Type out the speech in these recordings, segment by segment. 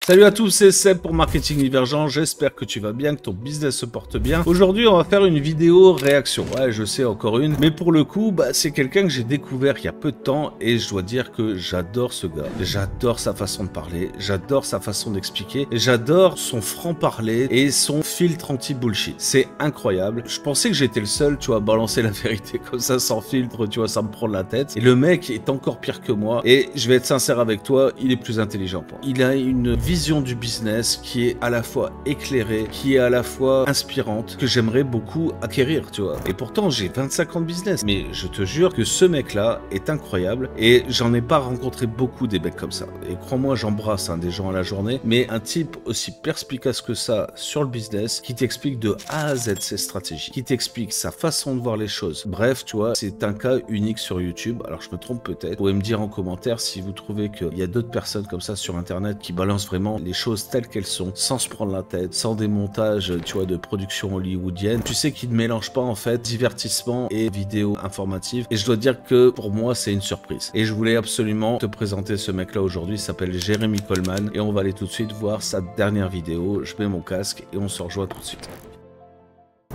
Salut à tous, c'est Seb pour Marketing Divergent, j'espère que tu vas bien, que ton business se porte bien. Aujourd'hui, on va faire une vidéo réaction. Ouais, je sais, encore une. Mais pour le coup, c'est quelqu'un que j'ai découvert il y a peu de temps et je dois dire que j'adore ce gars. J'adore sa façon de parler, j'adore sa façon d'expliquer et j'adore son franc-parler et son filtre anti-bullshit. C'est incroyable. Je pensais que j'étais le seul, tu vois, à balancer la vérité comme ça, sans filtre, tu vois, sans me prendre la tête. Et le mec est encore pire que moi. Et je vais être sincère avec toi, il est plus intelligent. Il a une vision du business qui est à la fois éclairée, qui est à la fois inspirante, que j'aimerais beaucoup acquérir, tu vois. Et pourtant, j'ai 25 ans de business. Mais je te jure que ce mec-là est incroyable et j'en ai pas rencontré beaucoup des mecs comme ça. Et crois-moi, j'embrasse des gens à la journée, mais un type aussi perspicace que ça sur le business, qui t'explique de A à Z ses stratégies, qui t'explique sa façon de voir les choses. Bref, tu vois, c'est un cas unique sur YouTube. Alors, je me trompe peut-être. Vous pouvez me dire en commentaire si vous trouvez qu'il y a d'autres personnes comme ça sur Internet qui balancent vraiment les choses telles qu'elles sont, sans se prendre la tête, sans des montages, tu vois, de production hollywoodienne. Tu sais qu'ils ne mélangent pas, en fait, divertissement et vidéo informative. Et je dois dire que, pour moi, c'est une surprise. Et je voulais absolument te présenter ce mec-là aujourd'hui. Il s'appelle Jeremy Coleman. Et on va aller tout de suite voir sa dernière vidéo. Je mets mon casque et on se rejoint tout de suite.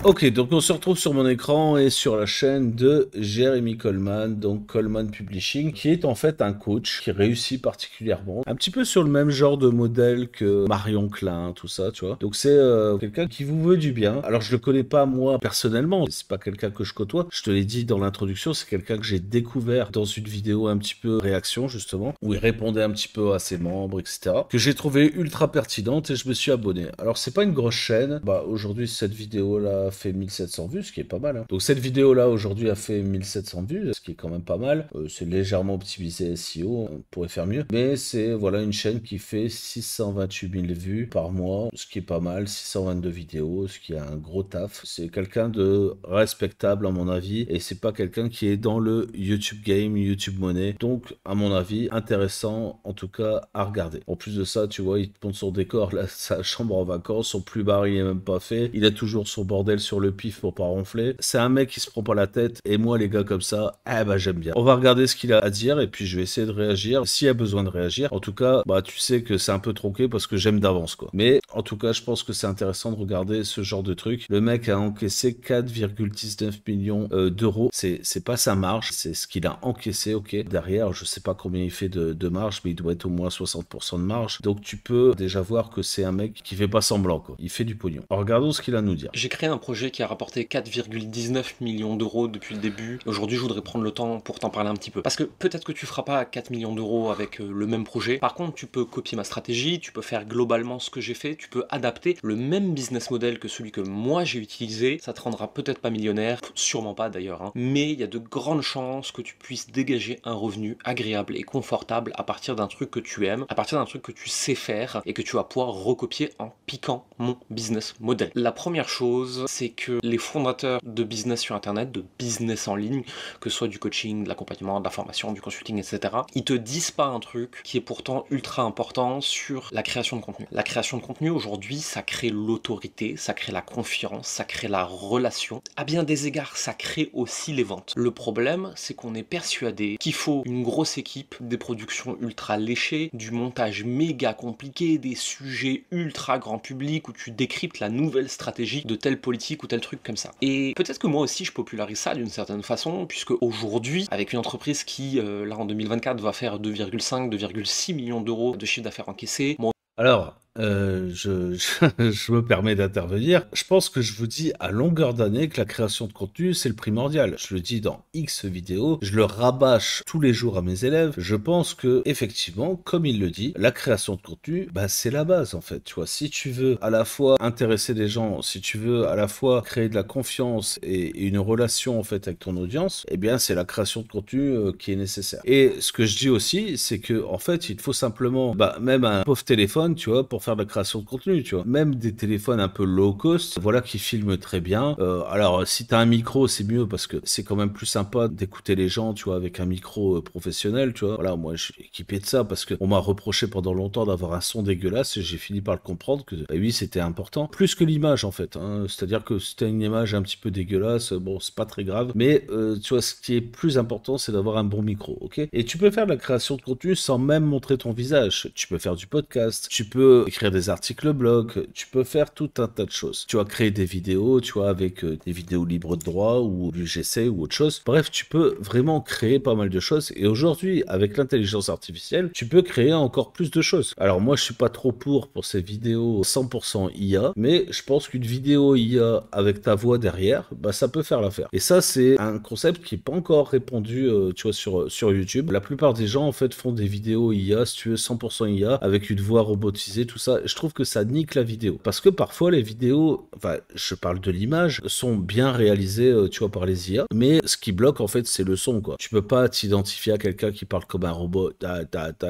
Ok, donc on se retrouve sur mon écran et sur la chaîne de Jeremy Coleman, donc Coleman Publishing, qui est en fait un coach qui réussit particulièrement, un petit peu sur le même genre de modèle que Marion Klein, tout ça, tu vois. Donc c'est quelqu'un qui vous veut du bien. Alors je le connais pas moi personnellement, c'est pas quelqu'un que je côtoie. Je te l'ai dit dans l'introduction, c'est quelqu'un que j'ai découvert dans une vidéo un petit peu réaction justement, où il répondait un petit peu à ses membres, etc. Que j'ai trouvé ultra pertinente et je me suis abonné. Alors c'est pas une grosse chaîne. Aujourd'hui cette vidéo là fait 1700 vues, ce qui est pas mal. Donc cette vidéo là aujourd'hui a fait 1700 vues, ce qui est quand même pas mal. C'est légèrement optimisé SEO, on pourrait faire mieux. Mais c'est voilà une chaîne qui fait 628 000 vues par mois, ce qui est pas mal. 622 vidéos, ce qui est un gros taf. C'est quelqu'un de respectable à mon avis et c'est pas quelqu'un qui est dans le YouTube game, YouTube money. Donc à mon avis intéressant en tout cas à regarder. En plus de ça, tu vois, il te montre son décor là, sa chambre en vacances, son plumard il est même pas fait. Il a toujours son bordel sur le pif pour pas ronfler. C'est un mec qui se prend pas la tête et moi les gars comme ça, j'aime bien. On va regarder ce qu'il a à dire et puis je vais essayer de réagir s'il y a besoin de réagir. En tout cas, tu sais que c'est un peu tronqué parce que j'aime d'avance quoi. Mais en tout cas, je pense que c'est intéressant de regarder ce genre de truc. Le mec a encaissé 4,19 millions d'euros. C'est pas sa marge, c'est ce qu'il a encaissé, ok. Derrière, je sais pas combien il fait de marge, mais il doit être au moins 60% de marge. Donc tu peux déjà voir que c'est un mec qui fait pas semblant quoi. Il fait du pognon. Alors regardons ce qu'il a à nous dire. J'ai créé un projet qui a rapporté 4,19 millions d'euros depuis le début. Aujourd'hui, je voudrais prendre le temps pour t'en parler un petit peu. Parce que peut-être que tu feras pas 4 millions d'euros avec le même projet. Par contre, tu peux copier ma stratégie, tu peux faire globalement ce que j'ai fait, tu peux adapter le même business model que celui que moi j'ai utilisé. Ça te rendra peut-être pas millionnaire, sûrement pas d'ailleurs, mais il y a de grandes chances que tu puisses dégager un revenu agréable et confortable à partir d'un truc que tu aimes, à partir d'un truc que tu sais faire et que tu vas pouvoir recopier en piquant mon business model. La première chose, c'est que les fondateurs de business sur internet, de business en ligne, que ce soit du coaching, de l'accompagnement, de la formation, du consulting, etc., ils te disent pas un truc qui est pourtant ultra important sur la création de contenu. La création de contenu aujourd'hui, ça crée l'autorité, ça crée la confiance, ça crée la relation. À bien des égards, ça crée aussi les ventes. Le problème, c'est qu'on est persuadé qu'il faut une grosse équipe, des productions ultra léchées, du montage méga compliqué, des sujets ultra grand public où tu décryptes la nouvelle stratégie de telle politique ou tel truc comme ça. Et peut-être que moi aussi je popularise ça d'une certaine façon, puisque aujourd'hui, avec une entreprise qui, là en 2024, va faire 2,5, 2,6 millions d'euros de chiffre d'affaires encaissé, moi Alors, je me permets d'intervenir. Je pense que je vous dis à longueur d'année que la création de contenu, c'est le primordial. Je le dis dans X vidéos, je le rabâche tous les jours à mes élèves. Je pense que, effectivement, comme il le dit, la création de contenu, c'est la base, en fait. Tu vois, si tu veux à la fois intéresser des gens, si tu veux à la fois créer de la confiance et une relation, en fait, avec ton audience, eh bien, c'est la création de contenu qui est nécessaire. Et ce que je dis aussi, c'est que, en fait, il te faut simplement, même un pauvre téléphone, tu vois, pour faire de la création de contenu, tu vois. Même des téléphones un peu low cost, voilà, qui filment très bien. Alors, si t'as un micro, c'est mieux parce que c'est quand même plus sympa d'écouter les gens, tu vois, avec un micro professionnel, tu vois. Voilà, moi, je suis équipé de ça parce que on m'a reproché pendant longtemps d'avoir un son dégueulasse et j'ai fini par le comprendre que, bah oui, c'était important. Plus que l'image, en fait, hein. C'est-à-dire que si t'as une image un petit peu dégueulasse, bon, c'est pas très grave. Mais, tu vois, ce qui est plus important, c'est d'avoir un bon micro, ok? Et tu peux faire de la création de contenu sans même montrer ton visage. Tu peux faire du podcast, tu peux écrire des articles blog, tu peux faire tout un tas de choses. Tu vas créer des vidéos, tu vois, avec des vidéos libres de droit ou du GC ou autre chose. Bref, tu peux vraiment créer pas mal de choses. Et aujourd'hui, avec l'intelligence artificielle, tu peux créer encore plus de choses. Alors moi, je suis pas trop pour ces vidéos 100% IA, mais je pense qu'une vidéo IA avec ta voix derrière, bah ça peut faire l'affaire. Et ça, c'est un concept qui n'est pas encore répandu, tu vois, sur YouTube. La plupart des gens, en fait, font des vidéos IA, si tu veux, 100% IA, avec une voix robotisée, tout ça. Je trouve que ça nique la vidéo. Parce que parfois, les vidéos, enfin, je parle de l'image, sont bien réalisées, tu vois, par les IA. Mais ce qui bloque, en fait, c'est le son, quoi. Tu peux pas t'identifier à quelqu'un qui parle comme un robot,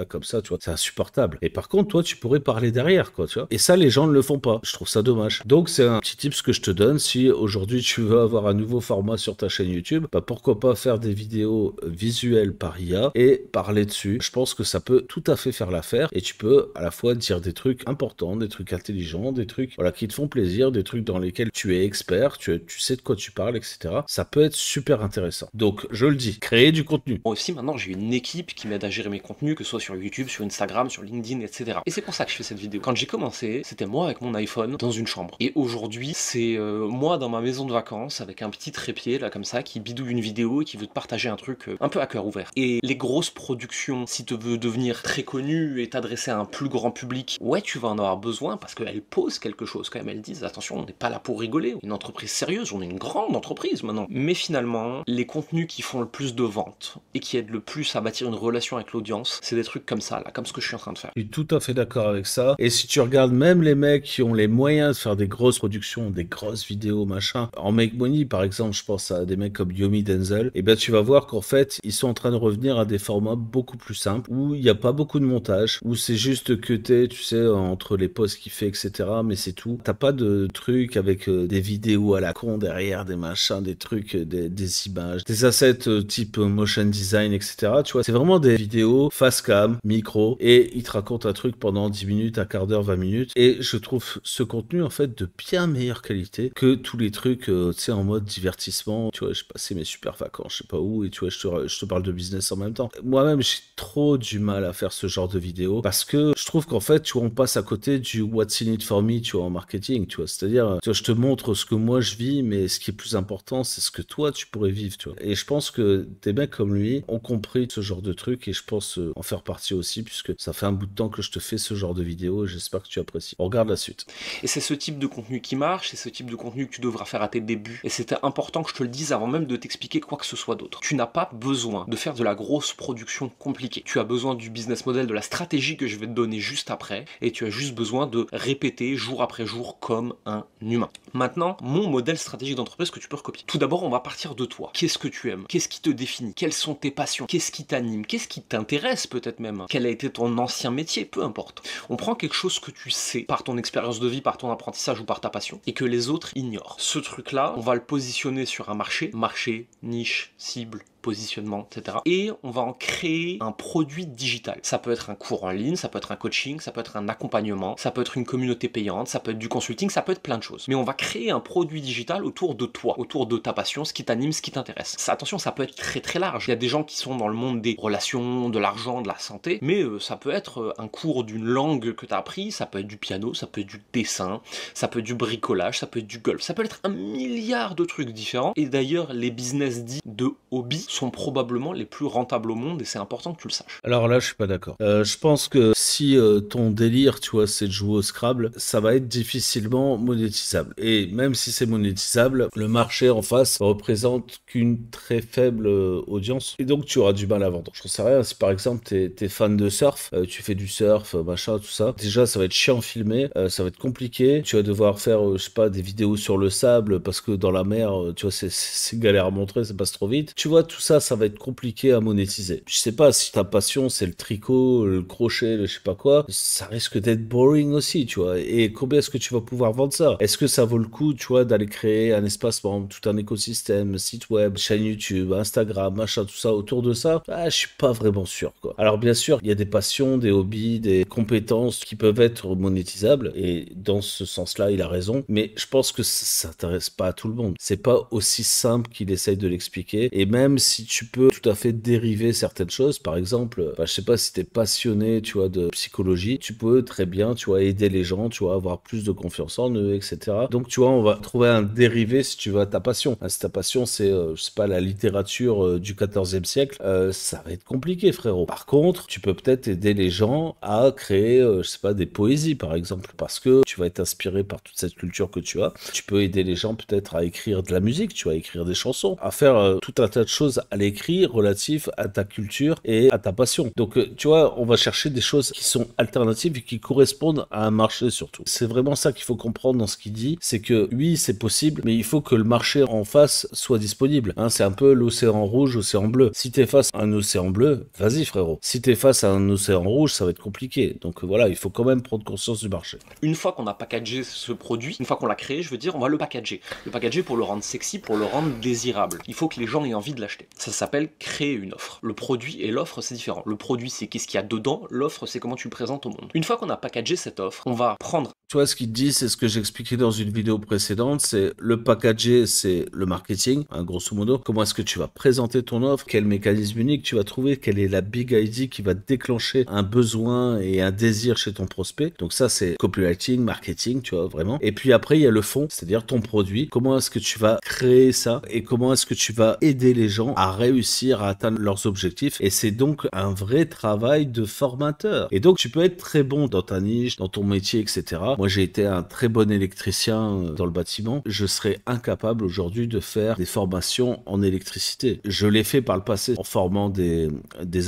comme ça, tu vois. C'est insupportable. Et par contre, toi, tu pourrais parler derrière, quoi, tu vois. Et ça, les gens ne le font pas. Je trouve ça dommage. Donc, c'est un petit tips que je te donne. Si aujourd'hui, tu veux avoir un nouveau format sur ta chaîne YouTube, bah, pourquoi pas faire des vidéos visuelles par IA et parler dessus. Je pense que ça peut tout à fait faire l'affaire et tu peux à la fois dire des trucs importants, des trucs intelligents, des trucs voilà, qui te font plaisir, des trucs dans lesquels tu es expert, tu sais de quoi tu parles, etc. Ça peut être super intéressant. Donc, je le dis, créer du contenu. Moi aussi, maintenant, j'ai une équipe qui m'aide à gérer mes contenus, que ce soit sur YouTube, sur Instagram, sur LinkedIn, etc. Et c'est pour ça que je fais cette vidéo. Quand j'ai commencé, c'était moi avec mon iPhone dans une chambre. Et aujourd'hui, c'est moi dans ma maison de vacances avec un petit trépied, là, comme ça, qui bidouille une vidéo et qui veut te partager un truc un peu à cœur ouvert. Et les grosses productions, si tu veux devenir très connu et t'adresser à un plus grand public, ouais, tu vas en avoir besoin parce qu'elles posent quelque chose quand même. Elles disent, attention, on n'est pas là pour rigoler. Une entreprise sérieuse, on est une grande entreprise maintenant. Mais finalement, les contenus qui font le plus de ventes et qui aident le plus à bâtir une relation avec l'audience, c'est des trucs comme ça, là, comme ce que je suis en train de faire. Je suis tout à fait d'accord avec ça. Et si tu regardes même les mecs qui ont les moyens de faire des grosses productions, des grosses vidéos, machin, en Make Money, par exemple, je pense à des mecs comme Yomi Denzel, et bien tu vas voir qu'en fait, ils sont en train de revenir à des formats beaucoup plus simples, où il n'y a pas beaucoup de montage, où c'est juste cuté, tu sais, entre les posts qu'il fait, etc. Mais c'est tout. T'as pas de trucs avec des vidéos à la con derrière, des machins, des trucs, des images, des assets type motion design, etc. Tu vois, c'est vraiment des vidéos face cam, micro, et ils te racontent un truc pendant 10 minutes, un quart d'heure, 20 minutes. Et je trouve ce contenu, en fait, de bien meilleure qualité que tous les trucs, tu sais, en mode divertissement. Tu vois, j'ai passé mes super vacances, je sais pas où, et tu vois, je te parle de business en même temps. Moi-même, j'ai trop du mal à faire ce genre de vidéo parce que je trouve qu'en fait, tu vois, on passe à côté du what's in it for me, tu vois, en marketing, tu vois. C'est-à-dire, tu vois, je te montre ce que moi je vis, mais ce qui est plus important, c'est ce que toi, tu pourrais vivre, tu vois. Et je pense que des mecs comme lui ont compris ce genre de truc et je pense en faire partie aussi puisque ça fait un bout de temps que je te fais ce genre de vidéo et j'espère que tu apprécies. On regarde la suite. Et c'est ce type de contenu qui marche, c'est ce type de contenu que tu devras faire à tes débuts. Et c'était important que je te le dise avant même de t'expliquer quoi que ce soit d'autre. Tu n'as pas besoin de faire de la grosse production compliquée. Tu as besoin du business model, de la stratégie que je vais te donner juste après, et tu as juste besoin de répéter jour après jour comme un humain. Maintenant, mon modèle stratégique d'entreprise que tu peux recopier. Tout d'abord, on va partir de toi. Qu'est-ce que tu aimes? Qu'est-ce qui te définit? Quelles sont tes passions? Qu'est-ce qui t'anime? Qu'est-ce qui t'intéresse peut-être même? Quel a été ton ancien métier? Peu importe. On prend quelque chose que tu sais par ton expérience de vie, par ton apprentissage ou par ta passion, et que les autres ignorent. Ce truc-là, on va le positionner sur un marché, niche, cible, positionnement, etc. Et on va en créer un produit digital. Ça peut être un cours en ligne, ça peut être un coaching, ça peut être un accompagnement, ça peut être une communauté payante, ça peut être du consulting, ça peut être plein de choses. Mais on va créer un produit digital autour de toi, autour de ta passion, ce qui t'anime, ce qui t'intéresse. Attention, ça peut être très très large. Il y a des gens qui sont dans le monde des relations, de l'argent, de la santé, mais ça peut être un cours d'une langue que tu as appris, ça peut être du piano, ça peut être du dessin, ça peut être du bricolage, ça peut être du golf, ça peut être un milliard de trucs différents. Et d'ailleurs, les business dits de hobby sont probablement les plus rentables au monde et c'est important que tu le saches. Alors là, je suis pas d'accord. Je pense que si ton délire, tu vois, c'est de jouer au Scrabble, ça va être difficilement monétisable. Et même si c'est monétisable, le marché en face représente qu'une très faible audience. Et donc, tu auras du mal à vendre. Je ne sais rien, si par exemple, t'es fan de surf, tu fais du surf, machin, tout ça. Déjà, ça va être chiant à filmer, ça va être compliqué. Tu vas devoir faire, je sais pas, des vidéos sur le sable parce que dans la mer, tu vois, c'est galère à montrer, ça passe trop vite. Tu vois, tout ça, ça va être compliqué à monétiser. Je sais pas si ta passion c'est le tricot, le crochet, le je sais pas quoi, ça risque d'être boring aussi, tu vois. Et combien est-ce que tu vas pouvoir vendre ça? Est-ce que ça vaut le coup, tu vois, d'aller créer un espace, par exemple, tout un écosystème, site web, chaîne YouTube, Instagram, machin, tout ça autour de ça? Ah, je suis pas vraiment sûr, quoi. Alors bien sûr, il y a des passions, des hobbies, des compétences qui peuvent être monétisables, et dans ce sens-là, il a raison. Mais je pense que ça s'intéresse pas à tout le monde. C'est pas aussi simple qu'il essaye de l'expliquer. Et même si tu peux tout à fait dériver certaines choses, par exemple, je sais pas si t'es passionné, tu vois, de psychologie, tu peux très bien, tu vois, aider les gens, tu vois, avoir plus de confiance en eux, etc. Donc, tu vois, on va trouver un dérivé si tu veux à ta passion. Si ta passion, c'est, je sais pas, la littérature du 14e siècle, ça va être compliqué, frérot. Par contre, tu peux peut-être aider les gens à créer, je sais pas, des poésies, par exemple, parce que tu vas être inspiré par toute cette culture que tu as. Tu peux aider les gens peut-être à écrire de la musique, tu vas écrire des chansons, à faire tout un tas de choses à l'écrit relatifs à ta culture et à ta passion. Donc, tu vois, on va chercher des choses qui sont alternatives et qui correspondent à un marché surtout. C'est vraiment ça qu'il faut comprendre dans ce qu'il dit, c'est que oui, c'est possible, mais il faut que le marché en face soit disponible. Hein, c'est un peu l'océan rouge, océan bleu. Si t'es face à un océan bleu, vas-y frérot. Si t'es face à un océan rouge, ça va être compliqué. Donc voilà, il faut quand même prendre conscience du marché. Une fois qu'on a packagé ce produit, une fois qu'on l'a créé, je veux dire, on va le packager. Le packager pour le rendre sexy, pour le rendre désirable. Il faut que les gens aient envie de l'acheter. Ça s'appelle créer une offre. Le produit et l'offre, c'est différent. Le produit, c'est qu'est-ce qu'il y a dedans. L'offre, c'est comment tu le présentes au monde. Une fois qu'on a packagé cette offre, on va prendre... Tu vois, ce qu'il dit, c'est ce que j'expliquais dans une vidéo précédente, c'est le packager, c'est le marketing, hein, grosso modo. Comment est-ce que tu vas présenter ton offre? Quel mécanisme unique tu vas trouver? Quelle est la big idea qui va déclencher un besoin et un désir chez ton prospect? Donc ça, c'est copywriting, marketing, tu vois, vraiment. Et puis après, il y a le fond, c'est-à-dire ton produit. Comment est-ce que tu vas créer ça? Et comment est-ce que tu vas aider les gens à réussir à atteindre leurs objectifs? Et c'est donc un vrai travail de formateur. Et donc, tu peux être très bon dans ta niche, dans ton métier, etc. Moi, j'ai été un très bon électricien dans le bâtiment. Je serais incapable aujourd'hui de faire des formations en électricité. Je l'ai fait par le passé en formant des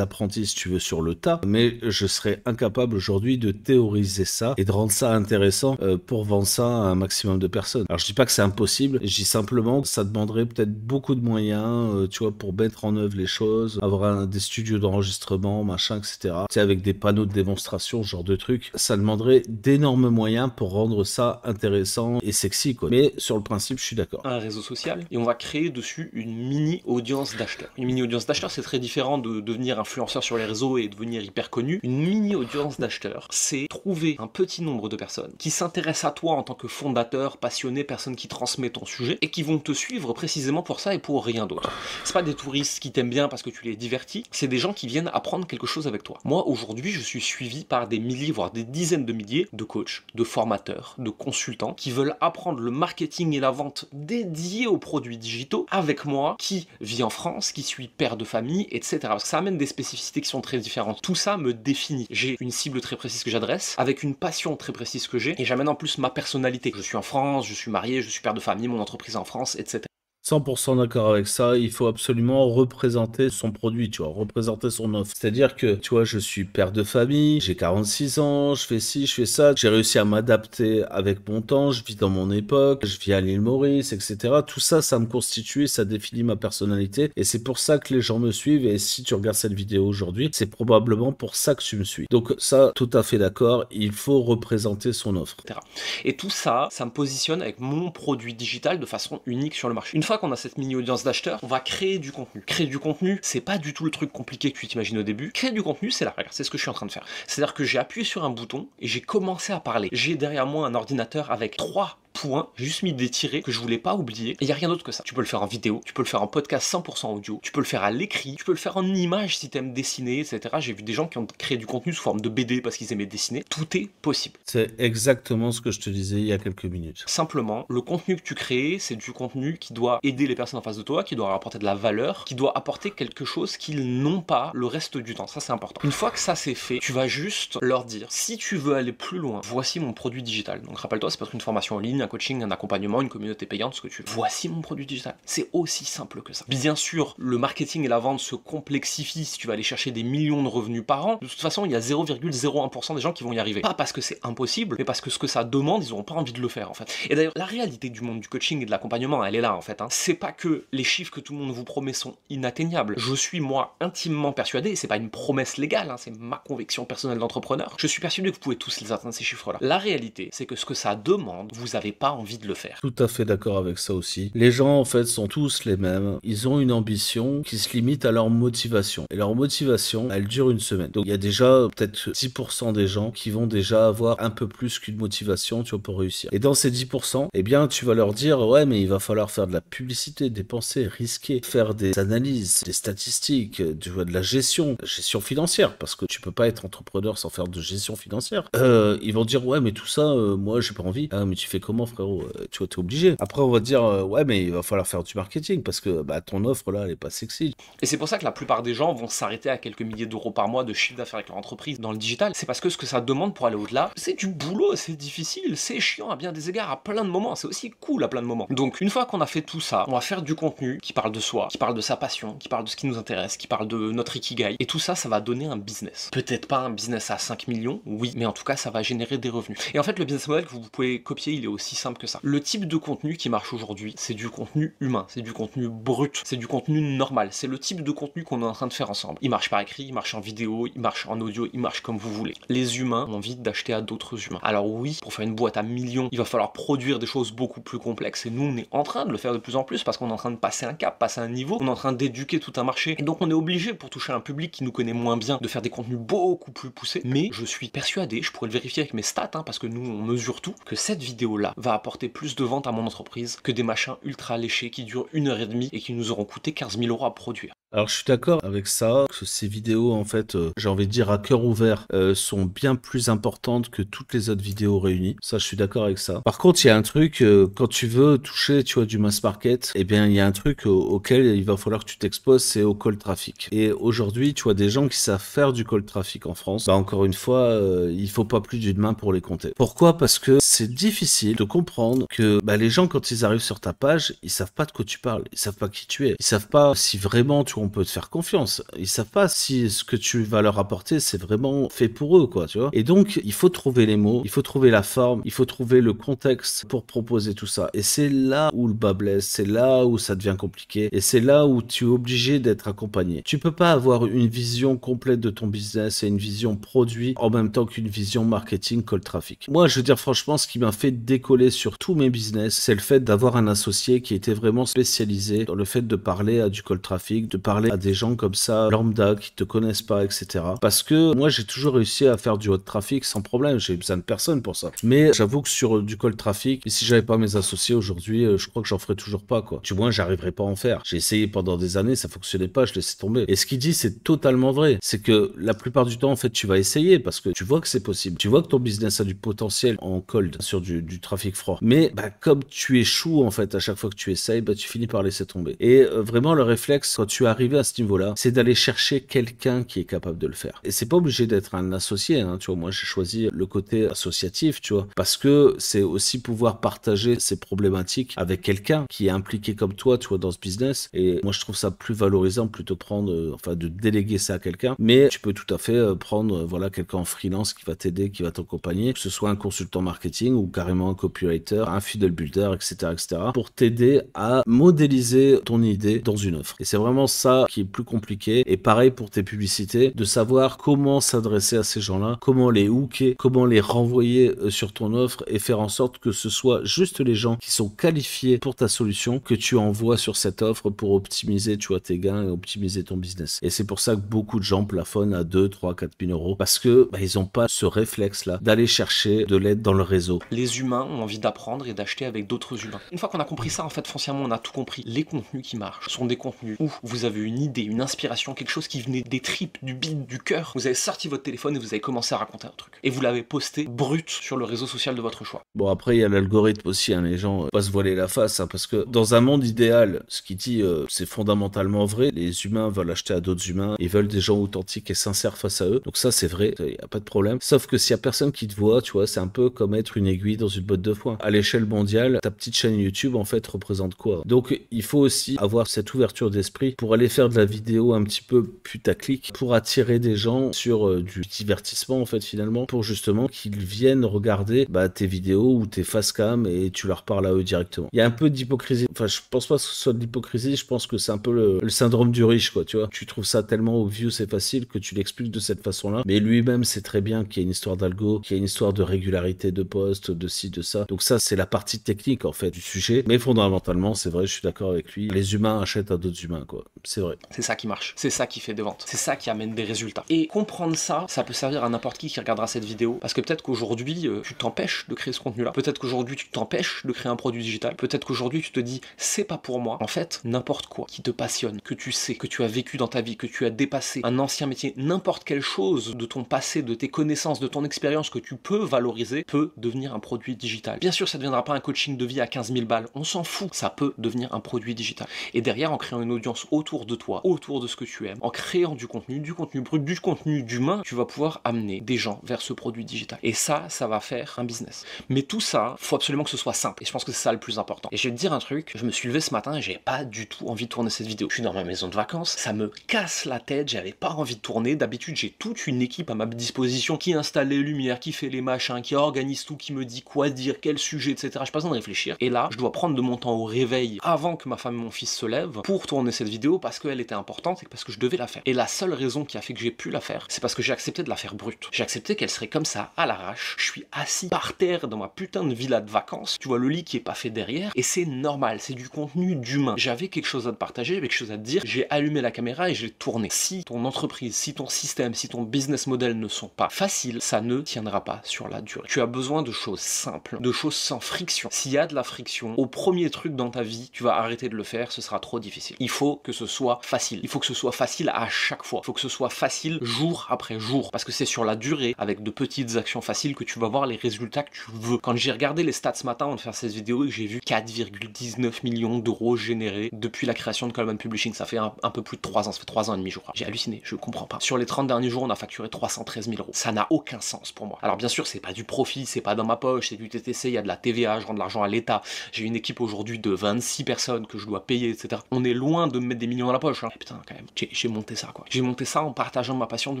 apprentis, si tu veux, sur le tas, mais je serais incapable aujourd'hui de théoriser ça et de rendre ça intéressant pour vendre ça à un maximum de personnes. Alors, je dis pas que c'est impossible, je dis simplement que ça demanderait peut-être beaucoup de moyens, tu vois, pour mettre en œuvre les choses, avoir des studios d'enregistrement, machin, etc. Tu sais, avec des panneaux de démonstration, ce genre de trucs. Ça demanderait d'énormes moyens pour rendre ça intéressant et sexy, quoi. Mais sur le principe, je suis d'accord. Un réseau social et on va créer dessus une mini audience d'acheteurs. Une mini audience d'acheteurs, c'est très différent de devenir influenceur sur les réseaux et devenir hyper connu. Une mini audience d'acheteurs, c'est trouver un petit nombre de personnes qui s'intéressent à toi en tant que fondateur, passionné, personne qui transmet ton sujet et qui vont te suivre précisément pour ça et pour rien d'autre. C'est pas des touristes qui t'aiment bien parce que tu les divertis, c'est des gens qui viennent apprendre quelque chose avec toi. Moi, aujourd'hui, je suis suivi par des milliers, voire des dizaines de milliers de coachs, de formateurs, de consultants qui veulent apprendre le marketing et la vente dédiés aux produits digitaux avec moi, qui vis en France, qui suis père de famille, etc. Parce que ça amène des spécificités qui sont très différentes. Tout ça me définit. J'ai une cible très précise que j'adresse, avec une passion très précise que j'ai, et j'amène en plus ma personnalité. Je suis en France, je suis marié, je suis père de famille, mon entreprise est en France, etc. 100% d'accord avec ça, il faut absolument représenter son produit, tu vois, représenter son offre. C'est-à-dire que, tu vois, je suis père de famille, j'ai 46 ans, je fais ci, je fais ça, j'ai réussi à m'adapter avec mon temps, je vis dans mon époque, je vis à l'île Maurice, etc. Tout ça, ça me constitue, ça définit ma personnalité, et c'est pour ça que les gens me suivent, et si tu regardes cette vidéo aujourd'hui, c'est probablement pour ça que tu me suis. Donc ça, tout à fait d'accord, il faut représenter son offre. Etc. Et tout ça, ça me positionne avec mon produit digital de façon unique sur le marché. Une fois qu'on a cette mini audience d'acheteurs, on va créer du contenu. Créer du contenu, c'est pas du tout le truc compliqué que tu t'imagines au début. Créer du contenu, c'est là, regarde, c'est ce que je suis en train de faire. C'est-à-dire que j'ai appuyé sur un bouton et j'ai commencé à parler. J'ai derrière moi un ordinateur avec 3 points, j'ai juste mis des tirets que je voulais pas oublier, et il n'y a rien d'autre que ça. Tu peux le faire en vidéo, tu peux le faire en podcast 100% audio, tu peux le faire à l'écrit, tu peux le faire en image si t'aimes dessiner, etc. J'ai vu des gens qui ont créé du contenu sous forme de BD parce qu'ils aimaient dessiner. Tout est possible. C'est exactement ce que je te disais il y a quelques minutes. Simplement, le contenu que tu crées, c'est du contenu qui doit aider les personnes en face de toi, qui doit leur apporter de la valeur, qui doit apporter quelque chose qu'ils n'ont pas le reste du temps. Ça, c'est important. Une fois que ça c'est fait, tu vas juste leur dire, si tu veux aller plus loin, voici mon produit digital. Donc rappelle-toi, c'est peut-être une formation en ligne, un coaching, un accompagnement, une communauté payante, ce que tu veux. Voici mon produit digital. C'est aussi simple que ça. Bien sûr, le marketing et la vente se complexifient si tu vas aller chercher des millions de revenus par an. De toute façon, il y a 0,01% des gens qui vont y arriver. Pas parce que c'est impossible, mais parce que ce que ça demande, ils n'auront pas envie de le faire en fait. Et d'ailleurs, la réalité du monde du coaching et de l'accompagnement, elle est là en fait. C'est pas que les chiffres que tout le monde vous promet sont inatteignables. Je suis moi intimement persuadé, et c'est pas une promesse légale, c'est ma conviction personnelle d'entrepreneur, je suis persuadé que vous pouvez tous les atteindre ces chiffres-là. La réalité, c'est que ce que ça demande, vous n'avez pas envie de le faire. Tout à fait d'accord avec ça aussi. Les gens en fait sont tous les mêmes. Ils ont une ambition qui se limite à leur motivation. Et leur motivation, elle dure une semaine. Donc il y a déjà peut-être 10% des gens qui vont déjà avoir un peu plus qu'une motivation, tu vois, pour réussir. Et dans ces 10%, eh bien tu vas leur dire ouais mais il va falloir faire de la publicité, dépenser, risquer, faire des analyses, des statistiques, tu vois, de la gestion financière, parce que tu peux pas être entrepreneur sans faire de gestion financière. Ils vont dire ouais mais tout ça, moi j'ai pas envie. Ah mais tu fais comment frérot? Tu vois, t'es obligé. Après on va te dire ouais mais il va falloir faire du marketing parce que bah, ton offre là elle est pas sexy. Et c'est pour ça que la plupart des gens vont s'arrêter à quelques milliers d'euros par mois de chiffre d'affaires avec leur entreprise dans le digital. C'est parce que ce que ça demande pour aller au-delà, c'est du boulot, c'est difficile, c'est chiant à bien des égards, à plein de moments, c'est aussi cool à plein de moments. Donc une fois qu'on a fait tout ça, on va faire du contenu qui parle de soi, qui parle de sa passion, qui parle de ce qui nous intéresse, qui parle de notre ikigai. Et tout ça, ça va donner un business. Peut-être pas un business à 5 millions, oui, mais en tout cas ça va générer des revenus. Et en fait le business model que vous pouvez copier, il est aussi simple que ça. Le type de contenu qui marche aujourd'hui, c'est du contenu humain, c'est du contenu brut, c'est du contenu normal, c'est le type de contenu qu'on est en train de faire ensemble. Il marche par écrit, il marche en vidéo, il marche en audio, il marche comme vous voulez. Les humains ont envie d'acheter à d'autres humains. Alors oui, pour faire une boîte à millions, il va falloir produire des choses beaucoup plus complexes et nous on est en train de le faire de plus en plus parce qu'on est en train de passer un cap, passer un niveau, on est en train d'éduquer tout un marché et donc on est obligé pour toucher un public qui nous connaît moins bien de faire des contenus beaucoup plus poussés. Mais je suis persuadé, je pourrais le vérifier avec mes stats parce que nous on mesure tout, que cette vidéo là va apporter plus de ventes à mon entreprise que des machins ultra léchés qui durent 1h30 et qui nous auront coûté 15 000 € à produire. Alors je suis d'accord avec ça, que ces vidéos en fait, j'ai envie de dire à cœur ouvert, sont bien plus importantes que toutes les autres vidéos réunies. Ça je suis d'accord avec ça. Par contre il y a un truc, quand tu veux toucher tu vois du mass market, eh bien il y a un truc auquel il va falloir que tu t'exposes, c'est au cold traffic. Et aujourd'hui tu vois des gens qui savent faire du cold traffic en France, bah encore une fois il faut pas plus d'une main pour les compter. Pourquoi? Parce que c'est difficile de comprendre que bah, les gens quand ils arrivent sur ta page, ils savent pas de quoi tu parles, ils savent pas qui tu es, ils savent pas si vraiment tu on peut te faire confiance. Ils savent pas si ce que tu vas leur apporter, c'est vraiment fait pour eux, quoi, tu vois. Et donc, il faut trouver les mots, il faut trouver la forme, il faut trouver le contexte pour proposer tout ça. Et c'est là où le bas blesse, c'est là où ça devient compliqué, et c'est là où tu es obligé d'être accompagné. Tu peux pas avoir une vision complète de ton business et une vision produit en même temps qu'une vision marketing cold traffic. Moi, je veux dire, franchement, ce qui m'a fait décoller sur tous mes business, c'est le fait d'avoir un associé qui était vraiment spécialisé dans le fait de parler à du cold traffic, de parler à des gens comme ça, lambda, qui te connaissent pas, etc. Parce que moi, j'ai toujours réussi à faire du hot traffic sans problème. J'ai besoin de personne pour ça. Mais j'avoue que sur du cold traffic, et si j'avais pas mes associés aujourd'hui, je crois que j'en ferais toujours pas, quoi. Du moins, j'arriverais pas à en faire. J'ai essayé pendant des années, ça fonctionnait pas, je laissais tomber. Et ce qu'il dit, c'est totalement vrai. C'est que la plupart du temps, en fait, tu vas essayer parce que tu vois que c'est possible. Tu vois que ton business a du potentiel en cold sur du trafic froid. Mais bah, comme tu échoues, en fait, à chaque fois que tu essayes, bah, tu finis par laisser tomber. Et vraiment, le réflexe, quand tu arrives à ce niveau-là, c'est d'aller chercher quelqu'un qui est capable de le faire. Et c'est pas obligé d'être un associé, hein, tu vois. Moi, j'ai choisi le côté associatif, tu vois, parce que c'est aussi pouvoir partager ses problématiques avec quelqu'un qui est impliqué comme toi, tu vois, dans ce business. Et moi, je trouve ça plus valorisant plutôt prendre, de déléguer ça à quelqu'un. Mais tu peux tout à fait prendre, voilà, quelqu'un en freelance qui va t'aider, qui va t'accompagner, que ce soit un consultant marketing ou carrément un copywriter, un funnel builder, etc., pour t'aider à modéliser ton idée dans une offre. Et c'est vraiment ça qui est plus compliqué. Et pareil pour tes publicités, de savoir comment s'adresser à ces gens-là, comment les hooker, comment les renvoyer sur ton offre et faire en sorte que ce soit juste les gens qui sont qualifiés pour ta solution que tu envoies sur cette offre pour optimiser, tu vois, tes gains et optimiser ton business. Et c'est pour ça que beaucoup de gens plafonnent à 2, 3, 4 000 euros parce que ils ont pas ce réflexe-là d'aller chercher de l'aide dans le réseau. Les humains ont envie d'apprendre et d'acheter avec d'autres humains. Une fois qu'on a compris ça, en fait, foncièrement, on a tout compris. Les contenus qui marchent sont des contenus où vous avez avez une idée, une inspiration, quelque chose qui venait des tripes, du bide, du cœur. Vous avez sorti votre téléphone et vous avez commencé à raconter un truc. Et vous l'avez posté brut sur le réseau social de votre choix. Bon, après, il y a l'algorithme aussi, hein, les gens pas se voiler la face, hein, parce que dans un monde idéal, ce qu'il dit, c'est fondamentalement vrai. Les humains veulent acheter à d'autres humains, ils veulent des gens authentiques et sincères face à eux. Donc ça, c'est vrai, il n'y a pas de problème. Sauf que s'il y a personne qui te voit, tu vois, c'est un peu comme être une aiguille dans une botte de foin. À l'échelle mondiale, ta petite chaîne YouTube, en fait, représente quoi? Donc, il faut aussi avoir cette ouverture d'esprit pour aller faire de la vidéo un petit peu putaclic, pour attirer des gens sur du divertissement, en fait, finalement, pour justement qu'ils viennent regarder tes vidéos ou tes facecam et tu leur parles à eux directement. Il y a un peu d'hypocrisie. Enfin, je pense pas que ce soit de l'hypocrisie, je pense que c'est un peu le syndrome du riche, quoi, tu vois. Tu trouves ça tellement obvious et facile que tu l'expliques de cette façon-là. Mais lui-même sait très bien qu'il y a une histoire d'algo, qu'il y a une histoire de régularité de poste, de ci, de ça. Donc ça, c'est la partie technique, en fait, du sujet. Mais fondamentalement, c'est vrai, je suis d'accord avec lui. Les humains achètent à d'autres humains, quoi. C'est vrai. C'est ça qui marche. C'est ça qui fait des ventes. C'est ça qui amène des résultats. Et comprendre ça, ça peut servir à n'importe qui regardera cette vidéo. Parce que peut-être qu'aujourd'hui, tu t'empêches de créer ce contenu-là. Peut-être qu'aujourd'hui, tu t'empêches de créer un produit digital. Peut-être qu'aujourd'hui, tu te dis, c'est pas pour moi. En fait, n'importe quoi qui te passionne, que tu sais, que tu as vécu dans ta vie, que tu as dépassé un ancien métier, n'importe quelle chose de ton passé, de tes connaissances, de ton expérience que tu peux valoriser, peut devenir un produit digital. Bien sûr, ça ne deviendra pas un coaching de vie à 15 000 balles. On s'en fout. Ça peut devenir un produit digital. Et derrière, en créant une audience autour de toi, autour de ce que tu aimes, en créant du contenu brut, du contenu d'humain, tu vas pouvoir amener des gens vers ce produit digital. Et ça va faire un business. Mais tout ça, faut absolument que ce soit simple. Et je pense que c'est ça le plus important. Et je vais te dire un truc, je me suis levé ce matin et j'ai pas du tout envie de tourner cette vidéo. Je suis dans ma maison de vacances, ça me casse la tête, j'avais pas envie de tourner. D'habitude, j'ai toute une équipe à ma disposition qui installe les lumières, qui fait les machins, qui organise tout, qui me dit quoi dire, quel sujet, etc. J'ai pas besoin de réfléchir. Et là, je dois prendre de mon temps au réveil avant que ma femme et mon fils se lèvent pour tourner cette vidéo parce qu'elle était importante et parce que je devais la faire. Et la seule raison qui a fait que j'ai pu la faire, c'est parce que j'ai accepté de la faire brute. J'ai accepté qu'elle serait comme ça, à l'arrache. Je suis assis par terre dans ma putain de villa de vacances. Tu vois le lit qui est pas fait derrière. Et c'est normal, c'est du contenu d'humain. J'avais quelque chose à te partager, j'avais quelque chose à te dire. J'ai allumé la caméra et j'ai tourné. Si ton entreprise, si ton système, si ton business model ne sont pas faciles, ça ne tiendra pas sur la durée. Tu as besoin de choses simples, de choses sans friction. S'il y a de la friction, au premier truc dans ta vie, tu vas arrêter de le faire, ce sera trop difficile. Il faut que ce soit facile. Il faut que ce soit facile à chaque fois. Il faut que ce soit facile jour après jour. Parce que c'est sur la durée, avec de petites actions faciles, que tu vas voir les résultats que tu veux. Quand j'ai regardé les stats ce matin avant de faire cette vidéo, j'ai vu 4,19 millions d'euros générés depuis la création de Coleman Publishing. Ça fait un peu plus de 3 ans. Ça fait 3 ans et demi, je crois. J'ai halluciné. Je comprends pas. Sur les 30 derniers jours, on a facturé 313 000 euros. Ça n'a aucun sens pour moi. Alors bien sûr, c'est pas du profit, c'est pas dans ma poche, c'est du TTC, il y a de la TVA, je rends de l'argent à l'État. J'ai une équipe aujourd'hui de 26 personnes que je dois payer, etc. On est loin de me mettre des millions dans la poche. Hein. Et putain, quand même, j'ai monté ça, quoi. J'ai monté ça en partageant ma passion du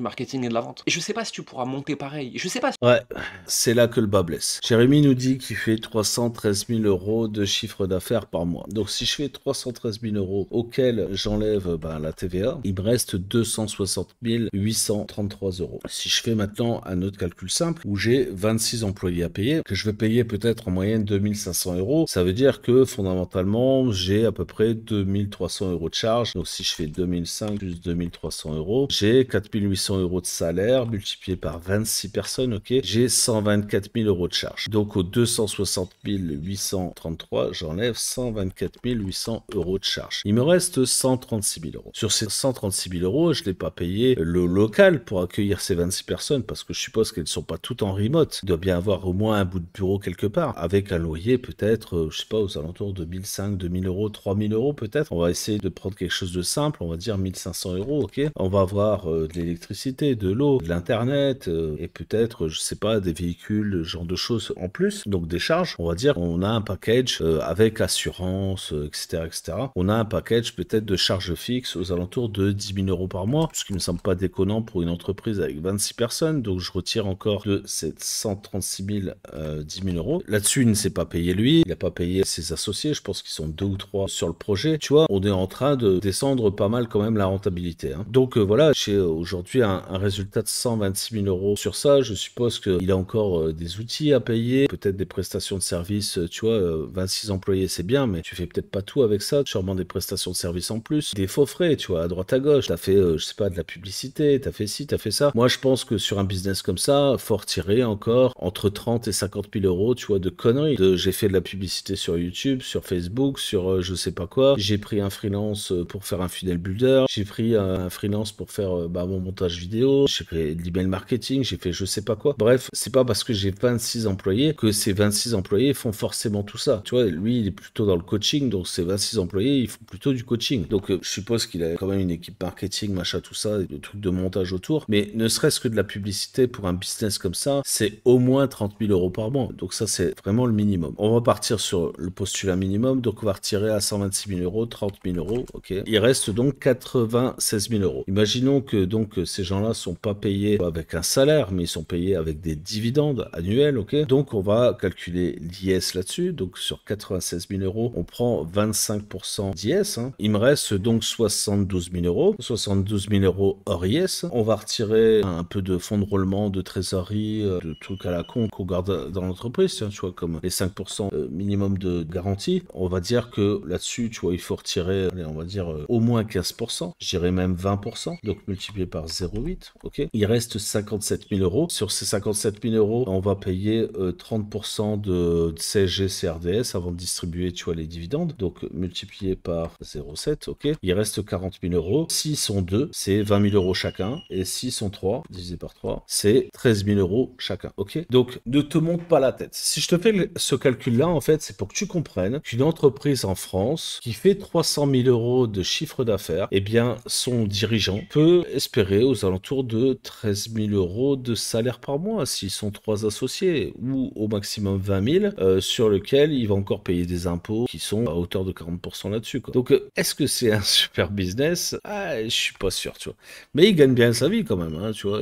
marketing et de la vente. Et je sais pas si tu pourras monter pareil. Je sais pas si... Ouais, c'est là que le bas blesse. Jérémy nous dit qu'il fait 313 000 euros de chiffre d'affaires par mois. Donc si je fais 313 000 euros auquel j'enlève la TVA, il me reste 260 833 euros. Si je fais maintenant un autre calcul simple où j'ai 26 employés à payer, que je vais payer peut-être en moyenne 2500 euros, ça veut dire que fondamentalement j'ai à peu près 2300 euros de charge. Donc si je fais 2005 plus 2300 euros, j'ai 4800 euros de salaire multiplié par 26 personnes, ok, j'ai 124 000 euros de charge. Donc aux 260 833, j'enlève 124 800 euros de charge. Il me reste 136 000 euros. Sur ces 136 000 euros, je n'ai pas payé le local pour accueillir ces 26 personnes parce que je suppose qu'elles ne sont pas toutes en remote. Il doit bien avoir au moins un bout de bureau quelque part avec un loyer peut-être, je sais pas, aux alentours de 1500, 2000 euros, 3000 euros peut-être. On va essayer de prendre quelque chose de simple, on va dire 1500 euros, ok. On va avoir de l'électricité, de l'eau, de l'internet et peut-être, je sais pas, des véhicules, ce genre de choses en plus. Donc des charges, on va dire, on a un package avec assurance, etc., etc. On a un package peut-être de charges fixes aux alentours de 10 000 euros par mois, ce qui me semble pas déconnant pour une entreprise avec 26 personnes. Donc je retire encore de ces 136 000 10 000 euros. Là-dessus, il ne s'est pas payé lui, il n'a pas payé ses associés, je pense qu'ils sont 2 ou 3 sur le projet. Tu vois, on est en train de descendre pas mal quand même la rentabilité. Hein. Donc voilà, j'ai aujourd'hui un résultat de 126 000 euros sur ça. Je suppose qu'il a encore des outils à payer, peut-être des prestations de service, tu vois, 26 employés c'est bien, mais tu fais peut-être pas tout avec ça, sûrement des prestations de service en plus, des faux frais, tu vois, à droite à gauche, t'as fait, je sais pas, de la publicité, t'as fait ci, t'as fait ça. Moi, je pense que sur un business comme ça, faut retirer encore entre 30 et 50 000 euros, tu vois, de conneries. J'ai fait de la publicité sur YouTube, sur Facebook, sur je sais pas quoi. J'ai pris un freelance pour pour faire un funnel builder, j'ai pris un freelance pour faire mon montage vidéo, j'ai fait de l'email marketing, j'ai fait je sais pas quoi. Bref, c'est pas parce que j'ai 26 employés que ces 26 employés font forcément tout ça. Tu vois, lui, il est plutôt dans le coaching, donc ces 26 employés, ils font plutôt du coaching. Donc, je suppose qu'il a quand même une équipe marketing, machin, tout ça, des trucs de montage autour. Mais ne serait-ce que de la publicité pour un business comme ça, c'est au moins 30 000 euros par mois. Donc ça, c'est vraiment le minimum. On va partir sur le postulat minimum. Donc, on va retirer à 126 000 euros, 30 000 euros, ok. Il reste donc 96 000 euros. Imaginons que donc ces gens-là sont pas payés avec un salaire, mais ils sont payés avec des dividendes annuels, ok. Donc, on va calculer l'IS là-dessus. Donc, sur 96 000 euros, on prend 25% d'IS. Hein. Il me reste donc 72 000 euros. 72 000 euros hors IS. On va retirer un peu de fonds de roulement, de trésorerie, de trucs à la con qu'on garde dans l'entreprise, tu vois, comme les 5% minimum de garantie. On va dire que là-dessus, tu vois, il faut retirer, allez, on va dire au moins 15%. Je dirais même 20%. Donc, multiplié par 0,8. Ok. Il reste 57 000 euros. Sur ces 57 000 euros, on va payer 30% de CSG, CRDS avant de distribuer, tu vois, les dividendes. Donc, multiplié par 0,7, ok. Il reste 40 000 euros. S'ils sont deux, c'est 20 000 euros chacun. Et s'ils sont trois, divisé par 3, c'est 13 000 euros chacun, ok. Donc, ne te monte pas la tête. Si je te fais ce calcul-là, en fait, c'est pour que tu comprennes qu'une entreprise en France qui fait 300 000 euros de chiffre d'affaires, eh bien, son dirigeant peut espérer aux alentours de 13 000 euros de salaire par mois s'ils sont 3 associés, ou au maximum 20 000, sur lequel il va encore payer des impôts qui sont à hauteur de 40% là-dessus, quoi. Donc, est-ce que c'est un super business? Je suis pas sûr, tu vois. Mais il gagne bien sa vie quand même, hein, tu vois.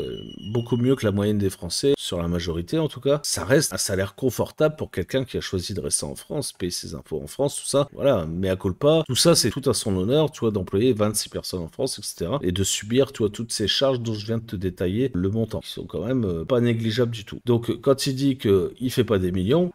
Beaucoup mieux que la moyenne des Français, sur la majorité en tout cas. Ça reste un salaire confortable pour quelqu'un qui a choisi de rester en France, payer ses impôts en France, tout ça. Voilà, mea culpa. Tout ça, c'est tout à son honneur, tu vois, d'employer 26 personnes en France, etc. Et de subir, tu vois, toutes ces charges dont je viens de te détailler le montant, qui sont quand même pas négligeables du tout. Donc, quand il dit qu'il fait pas des millions,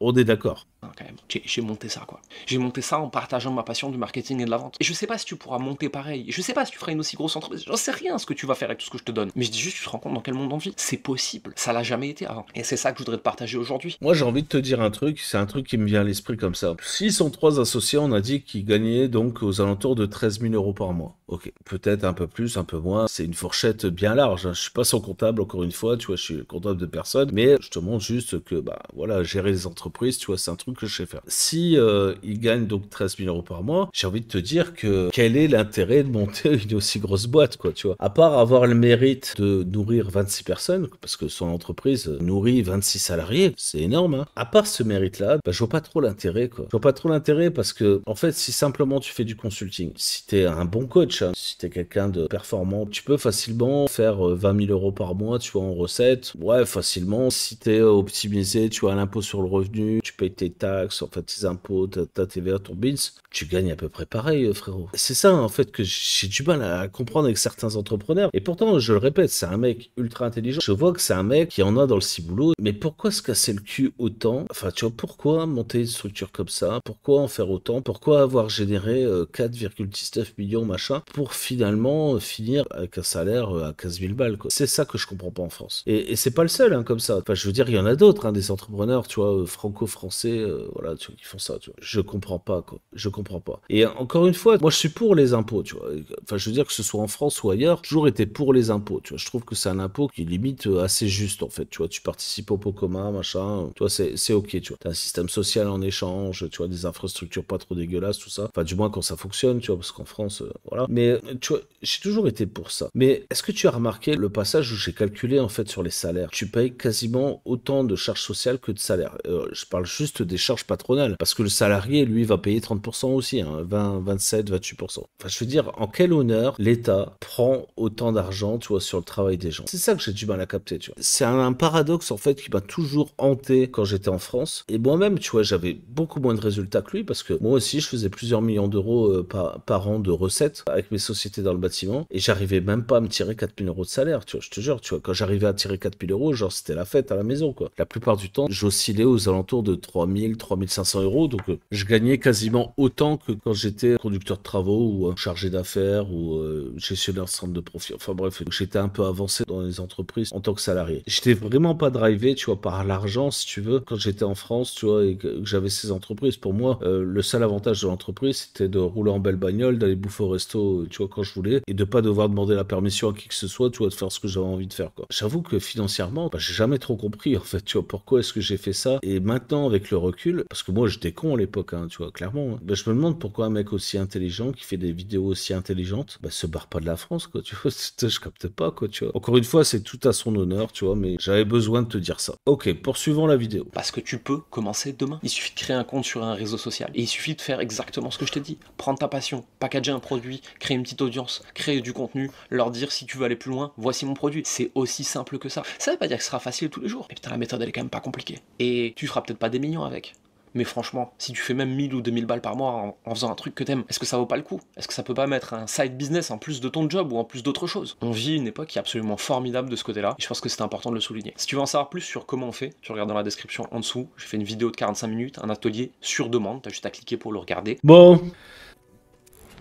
on est d'accord. Quand même. J'ai monté ça, quoi. J'ai monté ça en partageant ma passion du marketing et de la vente. Et je sais pas si tu pourras monter pareil. Je sais pas si tu feras une aussi grosse entreprise. J'en sais rien ce que tu vas faire avec tout ce que je te donne. Mais je dis juste, tu te rends compte dans quel monde on vit. C'est possible. Ça l'a jamais été avant. Et c'est ça que je voudrais te partager aujourd'hui. Moi, j'ai envie de te dire un truc. C'est un truc qui me vient à l'esprit comme ça. S'ils sont 3 associés, on a dit qu'ils gagnaient donc aux alentours de 13 000 euros par mois. Ok. Peut-être un peu plus, un peu moins. C'est une fourchette bien large. Hein. Je suis pas son comptable, encore une fois. Tu vois, je suis comptable de personne. Mais je te montre juste que, voilà, gérer les entreprises, tu vois, c'est un truc que je sais faire. Si il gagne donc 13 000 euros par mois, j'ai envie de te dire que quel est l'intérêt de monter une aussi grosse boîte, quoi, tu vois. À part avoir le mérite de nourrir 26 personnes, parce que son entreprise nourrit 26 salariés, c'est énorme, hein. À part ce mérite-là, je vois pas trop l'intérêt, quoi. Je vois pas trop l'intérêt parce que, en fait, si simplement tu fais du consulting, si t'es un bon coach, hein, si t'es quelqu'un de performant, tu peux facilement faire 20 000 euros par mois, tu vois, en recettes. Ouais, facilement. Si t'es optimisé, tu vois, à l'impôt sur le revenu, tu payes tes taxes, en fait, tes impôts, ta TVA, ton BINS, tu gagnes à peu près pareil, frérot. C'est ça, en fait, que j'ai du mal à comprendre avec certains entrepreneurs. Et pourtant, je le répète, c'est un mec ultra intelligent. Je vois que c'est un mec qui en a dans le ciboulot. Mais pourquoi se casser le cul autant? Enfin, tu vois, pourquoi monter une structure comme ça? Pourquoi en faire autant? Pourquoi avoir généré 4,19 millions, machin, pour finalement finir avec un salaire à 15 000 balles, quoi. C'est ça que je comprends pas en France. Et c'est pas le seul, hein, comme ça. Enfin, je veux dire, il y en a d'autres, hein, des entrepreneurs, tu vois, franco-français, voilà, tu vois, qui font ça, tu vois. Je comprends pas, quoi. Je comprends pas. Et encore une fois, moi, je suis pour les impôts, tu vois. Enfin, je veux dire que ce soit en France ou ailleurs, j'ai toujours été pour les impôts, tu vois. Je trouve que c'est un impôt qui est limite assez juste, en fait, tu vois. Tu participes au pot commun, machin, tu vois, c'est ok, tu vois. T'as un système social en échange, tu vois, des infrastructures pas trop dégueulasses, tout ça. Enfin, du moins quand ça fonctionne, tu vois, parce qu'en France, voilà. Mais, tu vois, j'ai toujours été pour ça. Mais est-ce que tu as remarqué le passage où j'ai calculé, en fait, sur les salaires? Tu payes quasiment autant de charges sociales que de salaires. Je parle juste des charges patronales, parce que le salarié, lui, va payer 30% aussi, hein, 20, 27, 28%. Enfin, je veux dire, en quel honneur l'État prend autant d'argent, tu vois, sur le travail des gens? C'est ça que j'ai du mal à capter, tu vois. C'est un paradoxe, en fait, qui m'a toujours hanté quand j'étais en France. Et moi-même, tu vois, j'avais beaucoup moins de résultats que lui, parce que moi aussi, je faisais plusieurs millions d'euros par an de recettes avec mes sociétés dans le bâtiment, et j'arrivais même pas à me tirer 4 000 euros de salaire, tu vois, je te jure, tu vois, quand j'arrivais à tirer 4 000 euros, genre, c'était la fête à la maison, quoi. La plupart du temps, j'oscillais aux alentours de 3 000, 3500 euros. Donc, je gagnais quasiment autant que quand j'étais conducteur de travaux ou chargé d'affaires ou gestionnaire de centre de profit. Enfin bref, j'étais un peu avancé dans les entreprises en tant que salarié. J'étais vraiment pas drivé, tu vois, par l'argent, si tu veux. Quand j'étais en France, tu vois, et que j'avais ces entreprises, pour moi, le seul avantage de l'entreprise, c'était de rouler en belle bagnole, d'aller bouffer au resto, tu vois, quand je voulais, et de pas devoir demander la permission à qui que ce soit, tu vois, de faire ce que j'avais envie de faire, quoi. J'avoue que financièrement, j'ai jamais trop compris, en fait, tu vois, pourquoi est-ce que j'ai fait ça. Et maintenant, avec le recul, parce que moi, j'étais con à l'époque, hein, tu vois, clairement, hein, je me demande pourquoi un mec aussi intelligent, qui fait des vidéos aussi intelligentes, se barre pas de la France, quoi, tu vois, je capte pas, quoi, tu vois. Encore une fois, c'est tout à son honneur, tu vois, mais j'avais besoin de te dire ça. Ok, poursuivons la vidéo. Parce que tu peux commencer demain. Il suffit de créer un compte sur un réseau social. Et il suffit de faire exactement ce que je t'ai dit. Prendre ta passion, packager un produit, créer une petite audience, créer du contenu, leur dire si tu veux aller plus loin, voici mon produit. C'est aussi simple que ça. Ça veut pas dire que ce sera facile tous les jours. Mais putain, la méthode elle est quand même pas compliquée. Et tu feras peut-être pas des millions avec. Mais franchement, si tu fais même 1000 ou 2000 balles par mois en faisant un truc que t'aimes, est-ce que ça vaut pas le coup? Est-ce que ça peut pas mettre un side business en plus de ton job ou en plus d'autres choses? On vit une époque qui est absolument formidable de ce côté-là, et je pense que c'est important de le souligner. Si tu veux en savoir plus sur comment on fait, tu regardes dans la description en dessous, j'ai fait une vidéo de 45 minutes, un atelier sur demande, t'as juste à cliquer pour le regarder. Bon.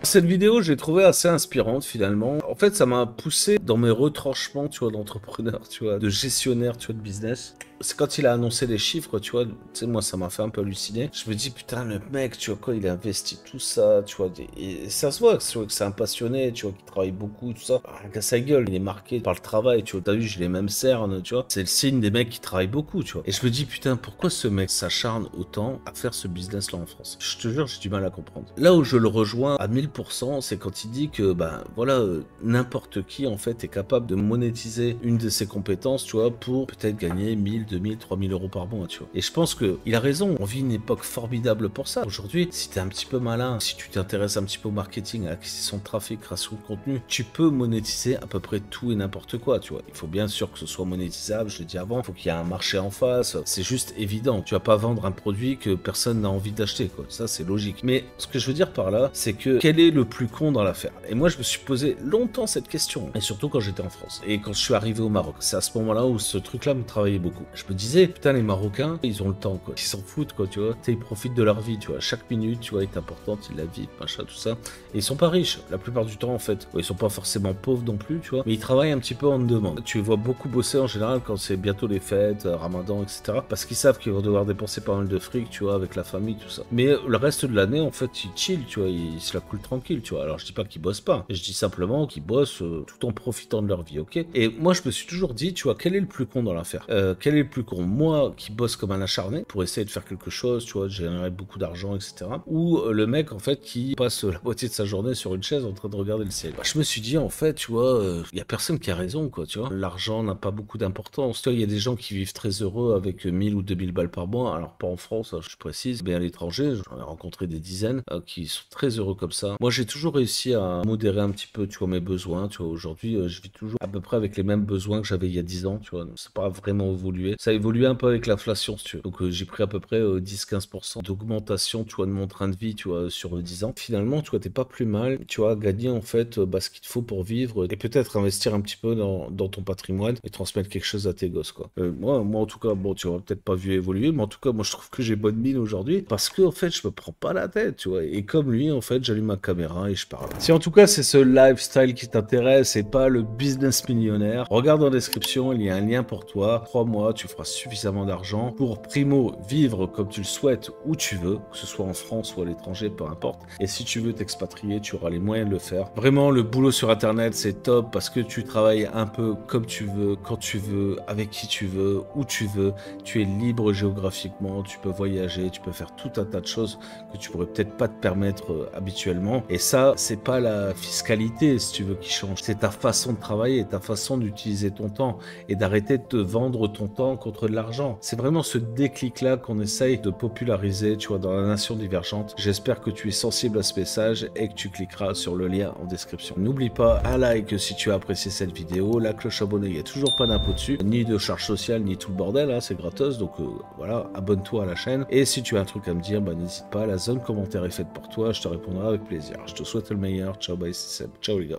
Cette vidéo, j'ai trouvé assez inspirante finalement. En fait, ça m'a poussé dans mes retranchements, tu vois, d'entrepreneur, tu vois, de gestionnaire, tu vois, de business. C'est quand il a annoncé les chiffres, tu vois, tu sais, moi, ça m'a fait un peu halluciner. Je me dis, putain, le mec, tu vois, quoi, il a investi tout ça, tu vois, et ça se voit, tu vois, que c'est un passionné, tu vois, qui travaille beaucoup, tout ça. Rien qu'à sa gueule, il est marqué par le travail, tu vois, t'as vu, j'ai les mêmes cernes, tu vois. C'est le signe des mecs qui travaillent beaucoup, tu vois. Et je me dis, putain, pourquoi ce mec s'acharne autant à faire ce business-là en France? Je te jure, j'ai du mal à comprendre. Là où je le rejoins à 1000%, c'est quand il dit que, ben, voilà, n'importe qui, en fait, est capable de monétiser une de ses compétences, tu vois, pour peut-être gagner 1000, 2000, 3000 euros par mois, tu vois. Et je pense qu'il a raison, on vit une époque formidable pour ça. Aujourd'hui, si t'es un petit peu malin, si tu t'intéresses un petit peu au marketing, à l'acquisition de trafic, création de contenu, tu peux monétiser à peu près tout et n'importe quoi, tu vois. Il faut bien sûr que ce soit monétisable, je l'ai dit avant, il faut qu'il y ait un marché en face, c'est juste évident. Tu vas pas vendre un produit que personne n'a envie d'acheter, quoi. Ça, c'est logique. Mais ce que je veux dire par là, c'est que quel est le plus con dans l'affaire? Et moi, je me suis posé longtemps cette question, et surtout quand j'étais en France, et quand je suis arrivé au Maroc. C'est à ce moment-là où ce truc-là me travaillait beaucoup. Je me disais, putain, les Marocains, ils ont le temps, quoi. Ils s'en foutent, quoi, tu vois. Ils profitent de leur vie, tu vois. Chaque minute, tu vois, est importante, ils la vivent, machin, tout ça. Et ils sont pas riches, la plupart du temps, en fait. Ils sont pas forcément pauvres non plus, tu vois. Mais ils travaillent un petit peu en demande. Tu les vois beaucoup bosser en général quand c'est bientôt les fêtes, Ramadan, etc. Parce qu'ils savent qu'ils vont devoir dépenser pas mal de fric, tu vois, avec la famille, tout ça. Mais le reste de l'année, en fait, ils chill, tu vois. Ils se la coulent tranquille, tu vois. Alors, je dis pas qu'ils bossent pas. Je dis simplement qu'ils bossent tout en profitant de leur vie, ok? Et moi, je me suis toujours dit, tu vois, quel est le plus con dans l'affaire? Quel est le plus con? Moi, qui bosse comme un acharné pour essayer de faire quelque chose, tu vois, de générer beaucoup d'argent, etc. Ou le mec, en fait, qui passe la moitié de sa journée sur une chaise en train de regarder le ciel. Je me suis dit, en fait, tu vois, il y a personne qui a raison, quoi, tu vois. L'argent n'a pas beaucoup d'importance. Tu vois, il y a des gens qui vivent très heureux avec 1000 ou 2000 balles par mois. Alors, pas en France, je précise, mais à l'étranger, j'en ai rencontré des dizaines qui sont très heureux comme ça. Moi, j'ai toujours réussi à modérer un petit peu, tu vois, mes besoins. Tu vois, aujourd'hui, je vis toujours à peu près avec les mêmes besoins que j'avais il y a 10 ans, tu vois. Ça n'a pas vraiment évolué. Ça a évolué un peu avec l'inflation, si tu veux. Donc, j'ai pris à peu près 10-15% d'augmentation, tu vois, de mon train de vie, tu vois, sur 10 ans. Finalement, tu vois, t'es pas plus mal, tu vois, gagner, en fait, ce qu'il te faut pour vivre et peut-être investir un petit peu dans ton patrimoine et transmettre quelque chose à tes gosses, quoi. Moi, en tout cas, bon, tu vois, peut-être pas vu évoluer, mais en tout cas, moi, je trouve que j'ai bonne mine aujourd'hui parce que, en fait, je me prends pas la tête, tu vois. Et comme lui, en fait, j'allume ma caméra et je parle. Si en tout cas, c'est ce lifestyle qui t'intéresse et pas le business millionnaire, regarde en description, il y a un lien pour toi. Crois-moi, tu feras suffisamment d'argent pour, primo, vivre comme tu le souhaites où tu veux, que ce soit en France ou à l'étranger, peu importe. Et si tu veux t'expatrier, tu auras les moyens de le faire. Vraiment, le boulot sur Internet, c'est top parce que tu travailles un peu comme tu veux, quand tu veux, avec qui tu veux, où tu veux. Tu es libre géographiquement, tu peux voyager, tu peux faire tout un tas de choses que tu pourrais peut-être pas te permettre habituellement. Et ça, c'est pas la fiscalité, si tu veux, qui change. C'est ta façon de travailler, ta façon d'utiliser ton temps et d'arrêter de te vendre ton temps contre de l'argent. C'est vraiment ce déclic-là qu'on essaye de populariser, tu vois, dans la nation divergente. J'espère que tu es sensible à ce message et que tu cliqueras sur le lien en description. N'oublie pas un like si tu as apprécié cette vidéo, la cloche abonnée, il n'y a toujours pas d'impôt dessus, ni de charge sociale, ni tout le bordel, hein, c'est gratos, donc voilà, abonne-toi à la chaîne. Et si tu as un truc à me dire, n'hésite pas, la zone commentaire est faite pour toi, je te répondrai avec plaisir. Je te souhaite le meilleur, ciao, bye, c'est Seb, ciao les gars.